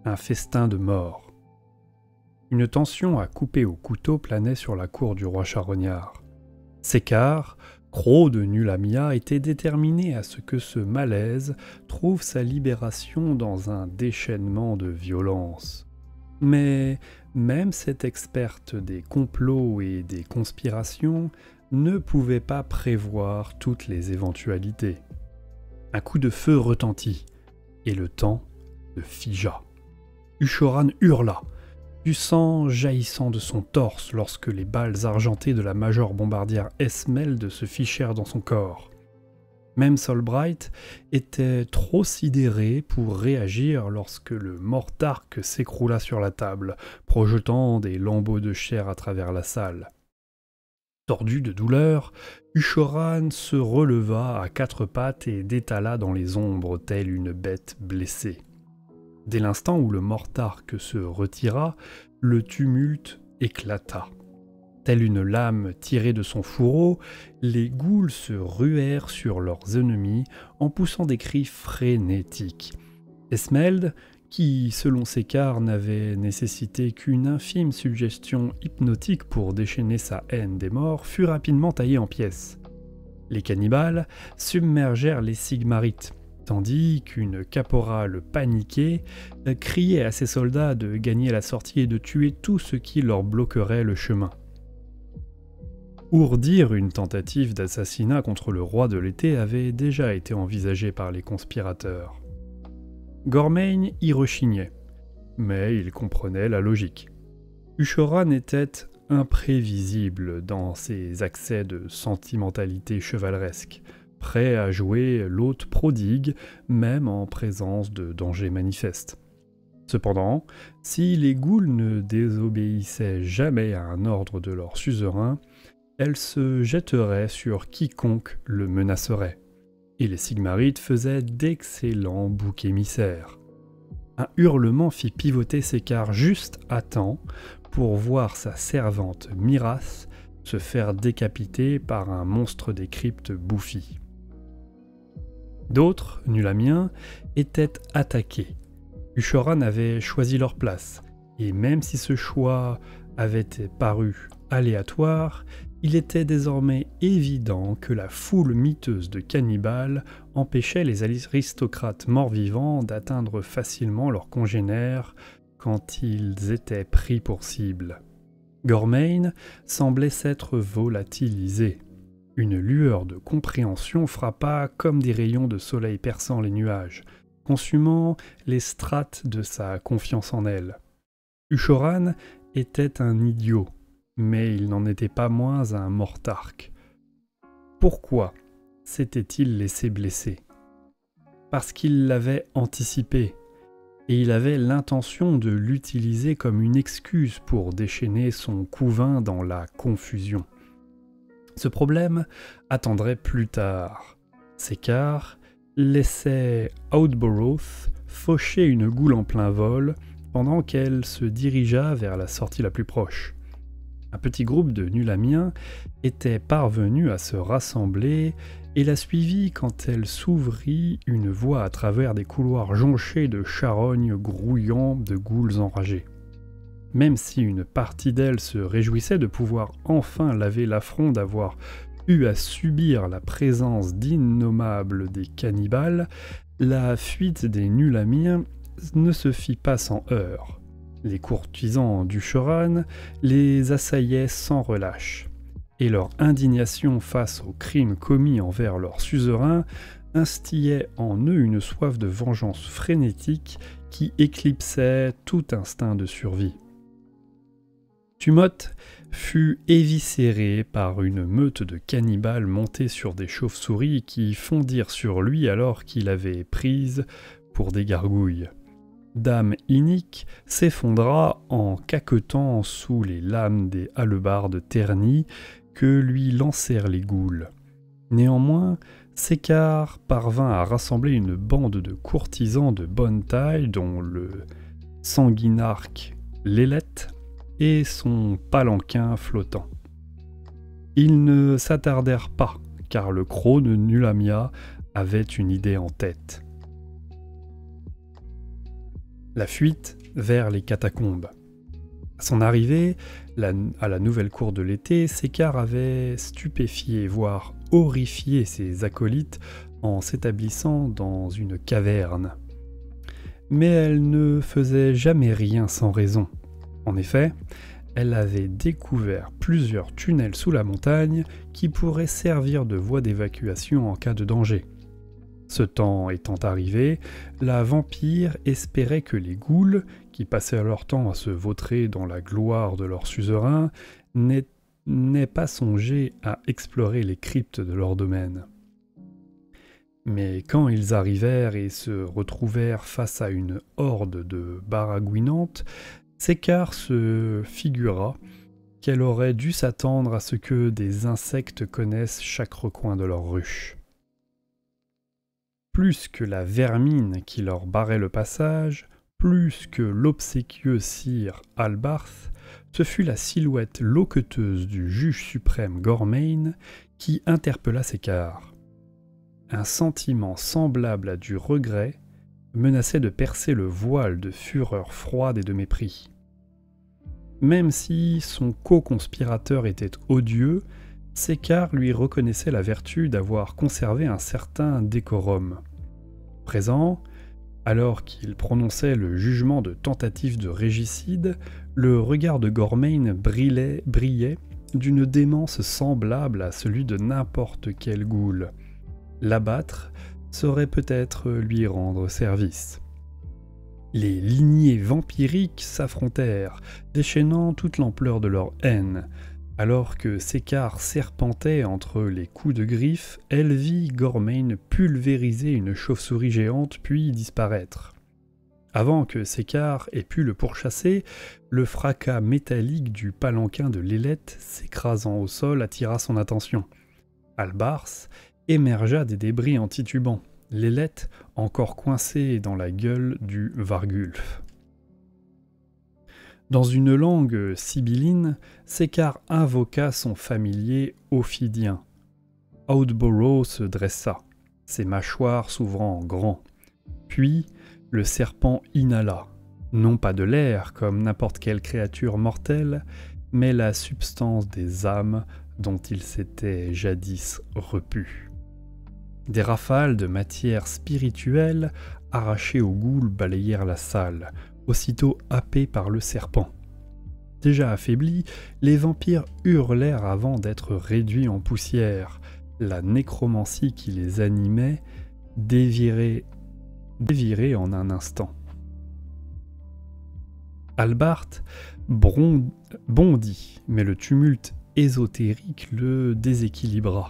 un festin de mort. Une tension à couper au couteau planait sur la cour du roi charognard. Sécar, croc de Nulamia, était déterminé à ce que ce malaise trouve sa libération dans un déchaînement de violence. Mais même cette experte des complots et des conspirations ne pouvait pas prévoir toutes les éventualités. Un coup de feu retentit, et le temps se figea. Ushoran hurla, du sang jaillissant de son torse lorsque les balles argentées de la major bombardière Esmelde se fichèrent dans son corps. Même Solbright était trop sidéré pour réagir lorsque le mortarque s'écroula sur la table, projetant des lambeaux de chair à travers la salle. Tordu de douleur, Ushoran se releva à quatre pattes et détala dans les ombres telle une bête blessée. Dès l'instant où le mortarque se retira, le tumulte éclata. Telle une lame tirée de son fourreau, les ghouls se ruèrent sur leurs ennemis en poussant des cris frénétiques. Esmelde, qui, selon Sécar, n'avait nécessité qu'une infime suggestion hypnotique pour déchaîner sa haine des morts, fut rapidement taillée en pièces. Les cannibales submergèrent les Sigmarites, tandis qu'une caporale paniquée criait à ses soldats de gagner la sortie et de tuer tout ce qui leur bloquerait le chemin. Ourdir une tentative d'assassinat contre le roi de l'été avait déjà été envisagée par les conspirateurs. Gormain y rechignait, mais il comprenait la logique. Ushoran était imprévisible dans ses accès de sentimentalité chevaleresque, prêt à jouer l'hôte prodigue, même en présence de dangers manifestes. Cependant, si les ghouls ne désobéissaient jamais à un ordre de leur suzerain, elles se jetteraient sur quiconque le menacerait, et les Sigmarites faisaient d'excellents boucs émissaires. Un hurlement fit pivoter Sécar juste à temps pour voir sa servante Miras se faire décapiter par un monstre des cryptes bouffi. D'autres, Nulamiens, étaient attaqués. Ushoran avait choisi leur place, et même si ce choix avait paru aléatoire, il était désormais évident que la foule miteuse de cannibales empêchait les aristocrates morts-vivants d'atteindre facilement leurs congénères quand ils étaient pris pour cible. Gormain semblait s'être volatilisé. Une lueur de compréhension frappa comme des rayons de soleil perçant les nuages, consumant les strates de sa confiance en elle. Ushoran était un idiot, mais il n'en était pas moins un mortarque. Pourquoi s'était-il laissé blesser? Parce qu'il l'avait anticipé, et il avait l'intention de l'utiliser comme une excuse pour déchaîner son couvain dans la confusion. Ce problème attendrait plus tard. Sécar laissait Outborough faucher une goule en plein vol pendant qu'elle se dirigea vers la sortie la plus proche. Un petit groupe de Nulamiens était parvenu à se rassembler et la suivit quand elle s'ouvrit une voie à travers des couloirs jonchés de charognes grouillant de ghouls enragés. Même si une partie d'elle se réjouissait de pouvoir enfin laver l'affront d'avoir eu à subir la présence d'innommables des cannibales, la fuite des Nulamiens ne se fit pas sans heurts. Les courtisans d'Ushoran les assaillaient sans relâche, et leur indignation face aux crimes commis envers leur suzerain instillait en eux une soif de vengeance frénétique qui éclipsait tout instinct de survie. Tumot fut éviscéré par une meute de cannibales montés sur des chauves-souris qui fondirent sur lui alors qu'il avait prise pour des gargouilles. Dame Inique s'effondra en caquetant sous les lames des hallebardes ternies que lui lancèrent les ghouls. Néanmoins, Sécar parvint à rassembler une bande de courtisans de bonne taille dont le sanguinarque Lélette et son palanquin flottant. Ils ne s'attardèrent pas, car le croc de Nulamia avait une idée en tête. la fuite vers les catacombes. À son arrivée à la nouvelle cour de l'été, Sécar avait stupéfié, voire horrifié ses acolytes en s'établissant dans une caverne. Mais elle ne faisait jamais rien sans raison. En effet, elle avait découvert plusieurs tunnels sous la montagne qui pourraient servir de voie d'évacuation en cas de danger. Ce temps étant arrivé, la vampire espérait que les ghouls, qui passaient leur temps à se vautrer dans la gloire de leur suzerain, n'aient pas songé à explorer les cryptes de leur domaine. Mais quand ils arrivèrent et se retrouvèrent face à une horde de baragouinantes, Sécar se figura qu'elle aurait dû s'attendre à ce que des insectes connaissent chaque recoin de leur ruche. Plus que la vermine qui leur barrait le passage, plus que l'obséquieux sire Albarth, ce fut la silhouette loqueteuse du juge suprême Gormain qui interpella Sécar. Un sentiment semblable à du regret menaçait de percer le voile de fureur froide et de mépris. Même si son co-conspirateur était odieux, Sécar lui reconnaissait la vertu d'avoir conservé un certain décorum. Présent, alors qu'il prononçait le jugement de tentative de régicide, le regard de Gormain brillait d'une démence semblable à celui de n'importe quel ghoul. L'abattre saurait peut-être lui rendre service. Les lignées vampiriques s'affrontèrent, déchaînant toute l'ampleur de leur haine. Alors que Sécar serpentait entre les coups de griffe, elle vit Gormain pulvériser une chauve-souris géante puis disparaître. Avant que Sécar ait pu le pourchasser, le fracas métallique du palanquin de l'Élette s'écrasant au sol attira son attention. Albarth émergea des débris en titubant, l'Élette encore coincée dans la gueule du Vargulf. Dans une langue sibylline, Sécar invoqua son familier ophidien. Outborough se dressa, ses mâchoires s'ouvrant en grand. Puis, le serpent inhala, non pas de l'air comme n'importe quelle créature mortelle, mais la substance des âmes dont il s'était jadis repu. Des rafales de matière spirituelle arrachées aux ghouls balayèrent la salle, aussitôt happés par le serpent. Déjà affaiblis, les vampires hurlèrent avant d'être réduits en poussière. La nécromancie qui les animait dévirait en un instant. Albarth bondit, mais le tumulte ésotérique le déséquilibra,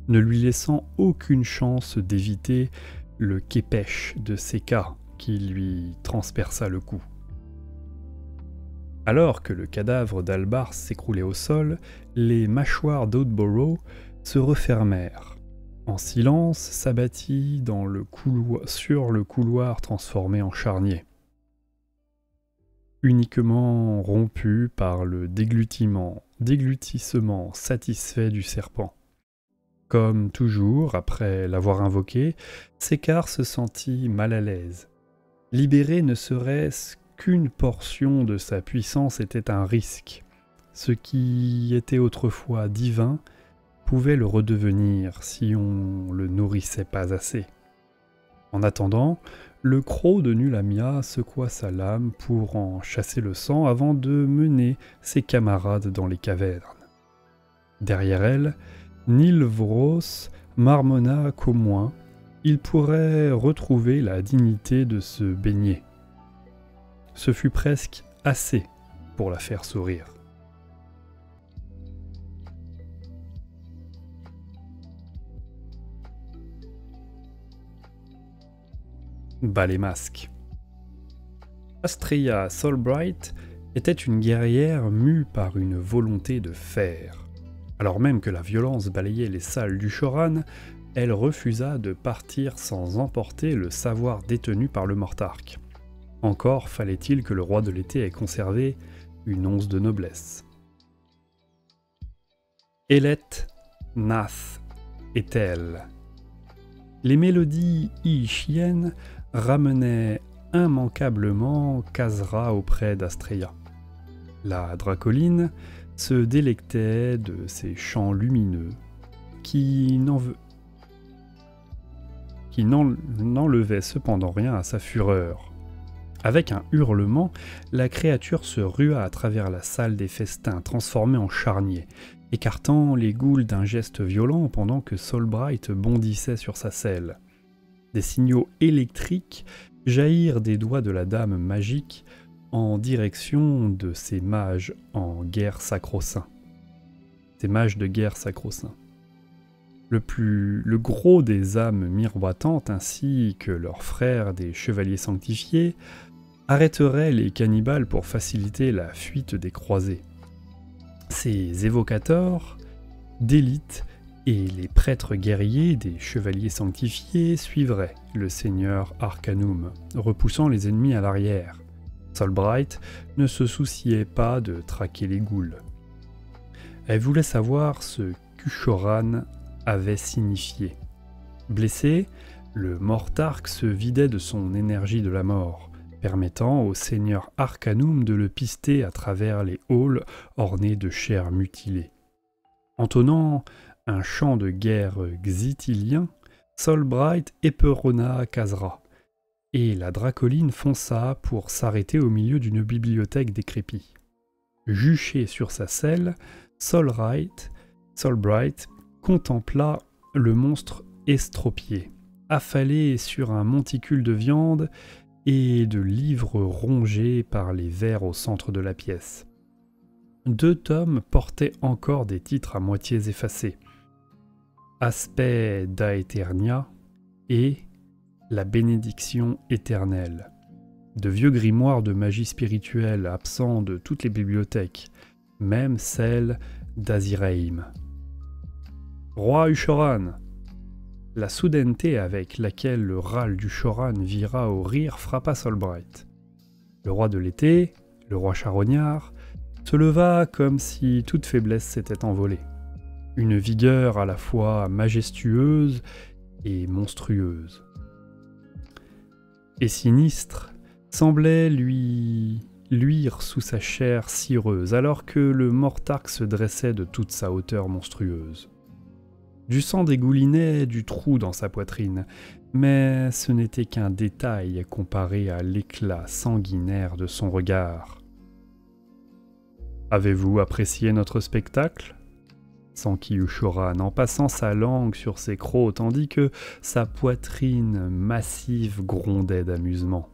ne lui laissant aucune chance d'éviter le képèche de Sécar qui lui transperça le cou. Alors que le cadavre d'Albarth s'écroulait au sol, les mâchoires d'Oudborough se refermèrent. En silence s'abattit sur le couloir transformé en charnier. Uniquement rompu par le déglutissement satisfait du serpent. Comme toujours, après l'avoir invoqué, Sécar se sentit mal à l'aise. Libérer ne serait-ce qu'une portion de sa puissance était un risque. Ce qui était autrefois divin pouvait le redevenir si on le nourrissait pas assez. En attendant, le croc de Nulamia secoua sa lame pour en chasser le sang avant de mener ses camarades dans les cavernes. Derrière elle, Nilvros marmonna qu'au moins, il pourrait retrouver la dignité de se baigner. Ce fut presque assez pour la faire sourire. Bas les masques. Astrea Solbright était une guerrière mue par une volonté de fer. Alors même que la violence balayait les salles du Shoran, elle refusa de partir sans emporter le savoir détenu par le Mortarch. Encore fallait-il que le roi de l'été ait conservé une once de noblesse. Elet, Nath, Ethel. Les mélodies iishiennes ramenaient immanquablement Khazra auprès d'Astrea. La Dracoline se délectait de ces champs lumineux qui n'enlevaient cependant rien à sa fureur. Avec un hurlement, la créature se rua à travers la salle des festins, transformée en charnier, écartant les ghouls d'un geste violent pendant que Solbright bondissait sur sa selle. Des signaux électriques jaillirent des doigts de la dame magique en direction de ces mages en guerre sacro-saint. Ces mages de guerre sacro-saint. Le gros des âmes miroitantes ainsi que leurs frères des chevaliers sanctifiés arrêteraient les cannibales pour faciliter la fuite des croisés. Ces évocateurs d'élite et les prêtres guerriers des chevaliers sanctifiés suivraient le seigneur Arcanum, repoussant les ennemis à l'arrière. Solbright ne se souciait pas de traquer les ghouls. Elle voulait savoir ce qu'Ushoran avait signifié. Blessé, le Mortarque se vidait de son énergie de la mort, permettant au seigneur Arcanum de le pister à travers les halls ornés de chair mutilée. Entonnant un chant de guerre xitilien, Solbright éperonna Khazra, et la Dracoline fonça pour s'arrêter au milieu d'une bibliothèque décrépite. Juché sur sa selle, Solbright contempla le monstre estropié, affalé sur un monticule de viande et de livres rongés par les vers au centre de la pièce. 2 tomes portaient encore des titres à moitié effacés. Aspect d'Aeternia et La bénédiction éternelle. De vieux grimoires de magie spirituelle absents de toutes les bibliothèques, même celle d'Aziraim. Roi Ushoran. La soudaineté avec laquelle le râle d'Ushoran vira au rire frappa Solbright. Le roi de l'été, le roi charognard, se leva comme si toute faiblesse s'était envolée. Une vigueur à la fois majestueuse et monstrueuse. Et sinistre, semblait lui luire sous sa chair cireuse, alors que le Mortarque se dressait de toute sa hauteur monstrueuse. Du sang dégoulinait du trou dans sa poitrine, mais ce n'était qu'un détail comparé à l'éclat sanguinaire de son regard. « Avez-vous apprécié notre spectacle ?» s'enquit Ushoran en passant sa langue sur ses crocs tandis que sa poitrine massive grondait d'amusement.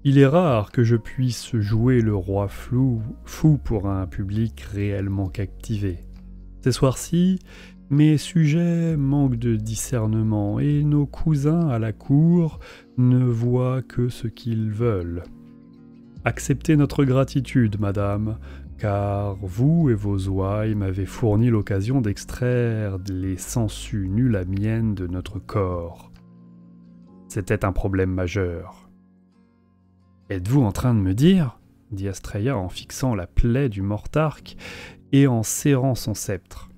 Il est rare que je puisse jouer le roi fou pour un public réellement captivé. Ces soirs-ci, mes sujets manquent de discernement et nos cousins à la cour ne voient que ce qu'ils veulent. Acceptez notre gratitude, madame, car vous et vos ouailles m'avez fourni l'occasion d'extraire les sangsues nulles à mienne de notre corps. C'était un problème majeur. « Êtes-vous en train de me dire, dit Astrea en fixant la plaie du Mortarque et en serrant son sceptre,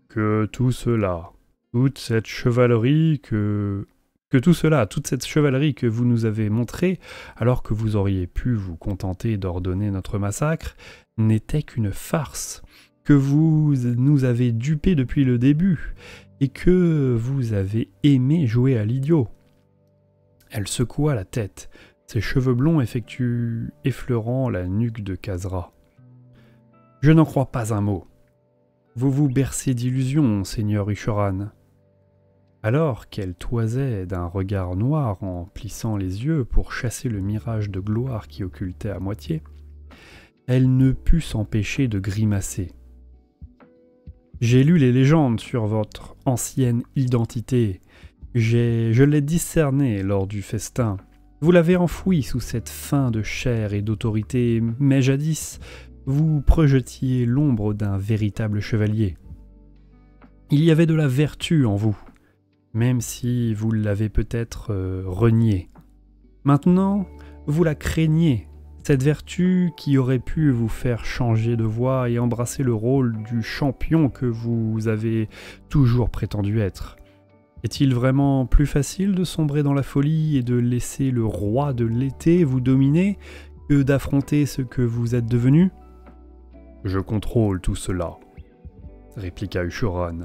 que tout cela, toute cette chevalerie que toute cette chevalerie que vous nous avez montrée, alors que vous auriez pu vous contenter d'ordonner notre massacre, n'était qu'une farce, que vous nous avez dupés depuis le début, et que vous avez aimé jouer à l'idiot. » Elle secoua la tête, ses cheveux blonds effleurant la nuque de Khazra. « Je n'en crois pas un mot. Vous vous bercez d'illusions, seigneur Ushoran. » Alors qu'elle toisait d'un regard noir en plissant les yeux pour chasser le mirage de gloire qui occultait à moitié, elle ne put s'empêcher de grimacer. « J'ai lu les légendes sur votre ancienne identité. Je l'ai discernée lors du festin. Vous l'avez enfouie sous cette fin de chair et d'autorité, mais jadis, vous projetiez l'ombre d'un véritable chevalier. Il y avait de la vertu en vous, même si vous l'avez peut-être reniée. Maintenant, vous la craignez, cette vertu qui aurait pu vous faire changer de voie et embrasser le rôle du champion que vous avez toujours prétendu être. Est-il vraiment plus facile de sombrer dans la folie et de laisser le roi de l'été vous dominer que d'affronter ce que vous êtes devenu ? Je contrôle tout cela, répliqua Ushoran,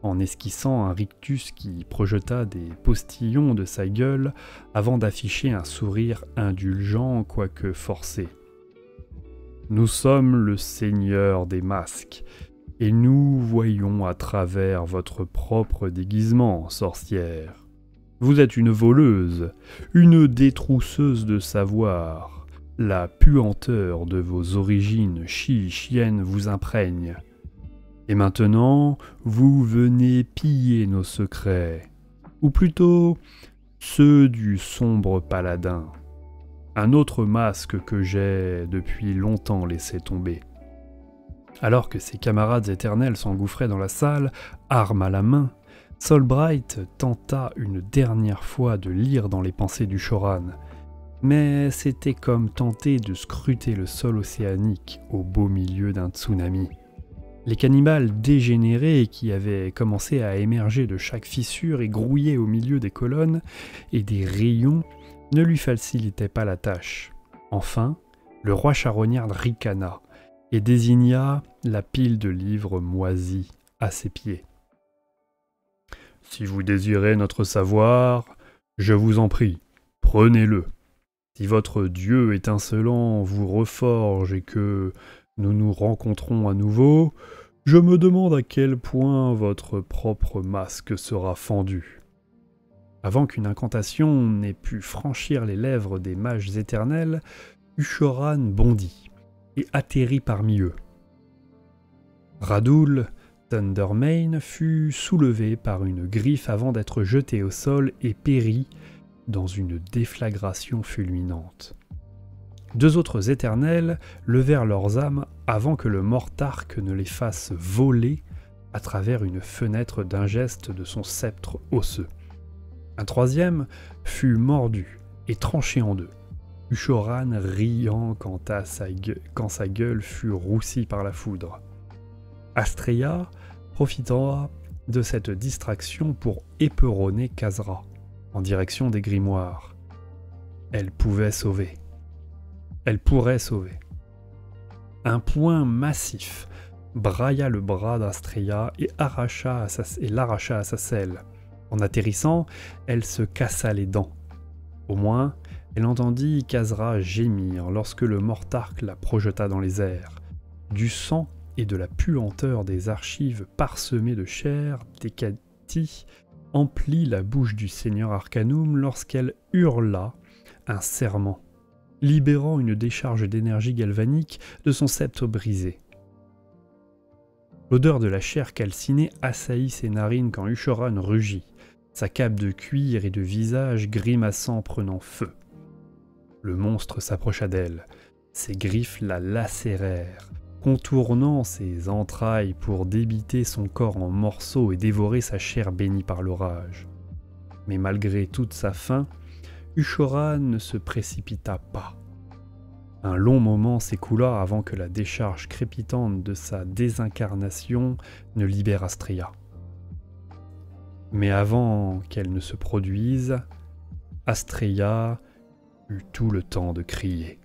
en esquissant un rictus qui projeta des postillons de sa gueule avant d'afficher un sourire indulgent quoique forcé. Nous sommes le seigneur des masques, et nous voyons à travers votre propre déguisement, sorcière. Vous êtes une voleuse, une détrousseuse de savoir. La puanteur de vos origines chiennes vous imprègne. Et maintenant, vous venez piller nos secrets, ou plutôt ceux du sombre paladin, un autre masque que j'ai depuis longtemps laissé tomber. Alors que ses camarades éternels s'engouffraient dans la salle, arme à la main, Solbright tenta une dernière fois de lire dans les pensées du Shoran, mais c'était comme tenter de scruter le sol océanique au beau milieu d'un tsunami. Les cannibales dégénérés qui avaient commencé à émerger de chaque fissure et grouillaient au milieu des colonnes et des rayons ne lui facilitaient pas la tâche. Enfin, le roi charognard ricana et désigna la pile de livres moisis à ses pieds. « Si vous désirez notre savoir, je vous en prie, prenez-le. Si votre dieu étincelant vous reforge et que nous nous rencontrons à nouveau, je me demande à quel point votre propre masque sera fendu. » Avant qu'une incantation n'ait pu franchir les lèvres des mages éternels, Ushoran bondit et atterrit parmi eux. Radul Thundermane fut soulevé par une griffe avant d'être jeté au sol et périt dans une déflagration fulminante. Deux autres éternels levèrent leurs âmes avant que le Mortarque ne les fasse voler à travers une fenêtre d'un geste de son sceptre osseux. Un troisième fut mordu et tranché en deux, Ushoran riant quand sa gueule fut roussie par la foudre. Astrea profita de cette distraction pour éperonner Khazra en direction des grimoires. Elle pouvait sauver. Elle pourrait sauver. Un poing massif brailla le bras d'Astrea et l'arracha à sa selle. En atterrissant, elle se cassa les dents. Au moins, elle entendit Khazra gémir lorsque le Mortarque la projeta dans les airs. Du sang et de la puanteur des archives parsemées de chair d'Hécati emplit la bouche du seigneur Arcanum lorsqu'elle hurla un serment, libérant une décharge d'énergie galvanique de son sceptre brisé. L'odeur de la chair calcinée assaillit ses narines quand Ushoran rugit, sa cape de cuir et de visage grimaçant prenant feu. Le monstre s'approcha d'elle, ses griffes la lacérèrent, contournant ses entrailles pour débiter son corps en morceaux et dévorer sa chair bénie par l'orage. Mais malgré toute sa faim, Ushoran ne se précipita pas. Un long moment s'écoula avant que la décharge crépitante de sa désincarnation ne libère Astrea. Mais avant qu'elle ne se produise, Astrea eut tout le temps de crier.